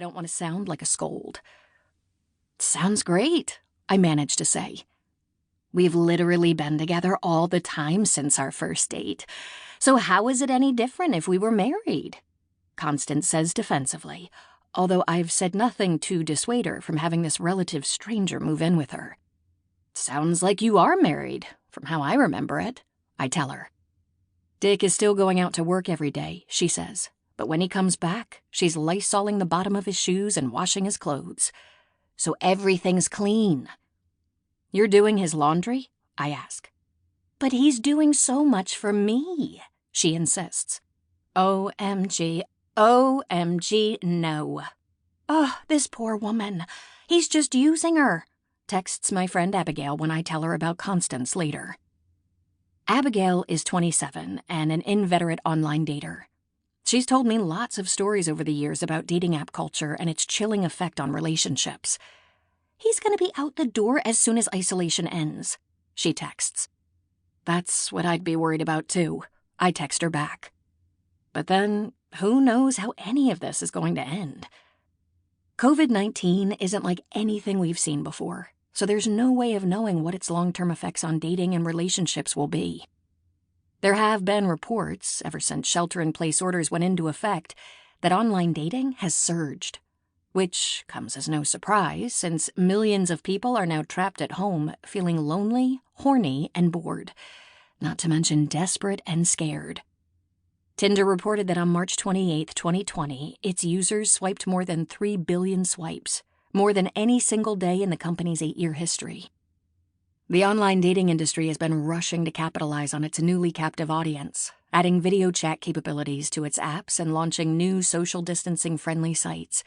I don't want to sound like a scold. Sounds great, I managed to say. We've literally been together all the time since our first date. So how is it any different if we were married? Constance says defensively, although I've said nothing to dissuade her from having this relative stranger move in with her. Sounds like you are married, from how I remember it, I tell her. Dick is still going out to work every day, she says, but when he comes back, she's lysoling the bottom of his shoes and washing his clothes. So everything's clean. You're doing his laundry? I ask. But he's doing so much for me, she insists. OMG, no. Oh, this poor woman. He's just using her, texts my friend Abigail when I tell her about Constance later. Abigail is 27 and an inveterate online dater. She's told me lots of stories over the years about dating app culture and its chilling effect on relationships. He's going to be out the door as soon as isolation ends, she texts. That's what I'd be worried about too, I text her back. But then, who knows how any of this is going to end? COVID-19 isn't like anything we've seen before, so there's no way of knowing what its long-term effects on dating and relationships will be. There have been reports, ever since shelter-in-place orders went into effect, that online dating has surged. Which comes as no surprise, since millions of people are now trapped at home, feeling lonely, horny, and bored, not to mention desperate and scared. Tinder reported that on March 28, 2020, its users swiped more than 3 billion swipes, more than any single day in the company's 8-year history. The online dating industry has been rushing to capitalize on its newly captive audience, adding video chat capabilities to its apps and launching new social distancing-friendly sites.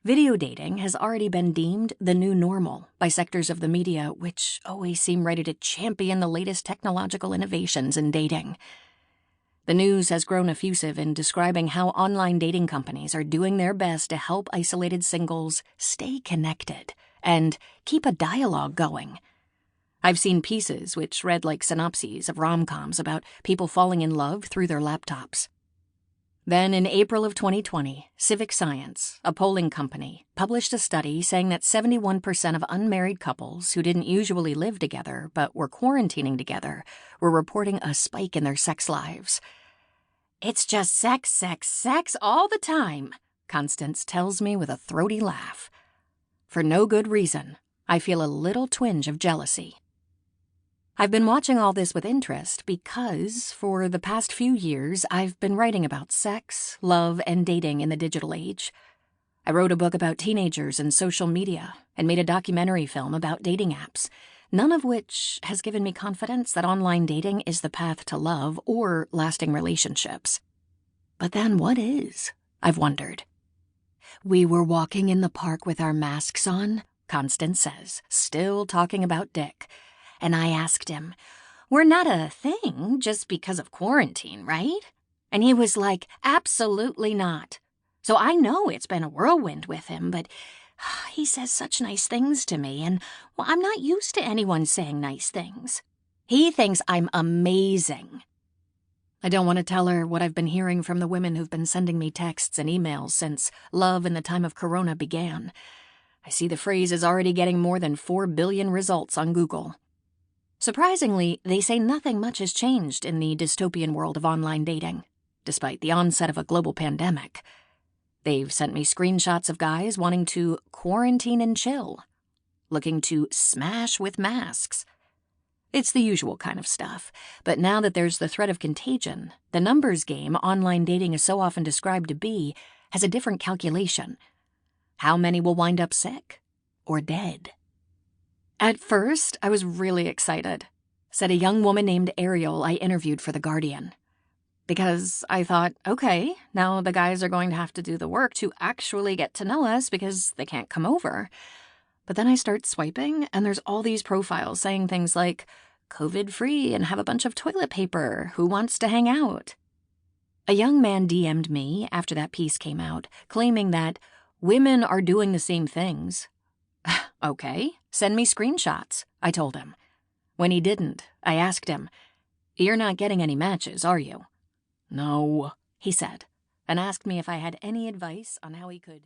Video dating has already been deemed the new normal by sectors of the media which always seem ready to champion the latest technological innovations in dating. The news has grown effusive in describing how online dating companies are doing their best to help isolated singles stay connected and keep a dialogue going. I've seen pieces which read like synopses of rom-coms about people falling in love through their laptops. Then in April of 2020, Civic Science, a polling company, published a study saying that 71% of unmarried couples who didn't usually live together but were quarantining together were reporting a spike in their sex lives. It's just sex all the time, Constance tells me with a throaty laugh. For no good reason, I feel a little twinge of jealousy. I've been watching all this with interest because, for the past few years, I've been writing about sex, love, and dating in the digital age. I wrote a book about teenagers and social media and made a documentary film about dating apps, none of which has given me confidence that online dating is the path to love or lasting relationships. But then what is? I've wondered. We were walking in the park with our masks on, Constance says, still talking about Dick. And I asked him, we're not a thing just because of quarantine, right? And he was like, absolutely not. So I know it's been a whirlwind with him, but he says such nice things to me, and well, I'm not used to anyone saying nice things. He thinks I'm amazing. I don't want to tell her what I've been hearing from the women who've been sending me texts and emails since love in the time of Corona began. I see the phrase is already getting more than 4 billion results on Google. Surprisingly, they say nothing much has changed in the dystopian world of online dating, despite the onset of a global pandemic. They've sent me screenshots of guys wanting to quarantine and chill, looking to smash with masks. It's the usual kind of stuff, but now that there's the threat of contagion, the numbers game online dating is so often described to be has a different calculation. How many will wind up sick or dead? At first, I was really excited, said a young woman named Ariel I interviewed for The Guardian. Because I thought, okay, now the guys are going to have to do the work to actually get to know us because they can't come over. But then I start swiping, and there's all these profiles saying things like, COVID-free and have a bunch of toilet paper, who wants to hang out? A young man DM'd me after that piece came out, claiming that women are doing the same things. Okay, send me screenshots, I told him. When he didn't, I asked him, you're not getting any matches, are you? No, he said, and asked me if I had any advice on how he could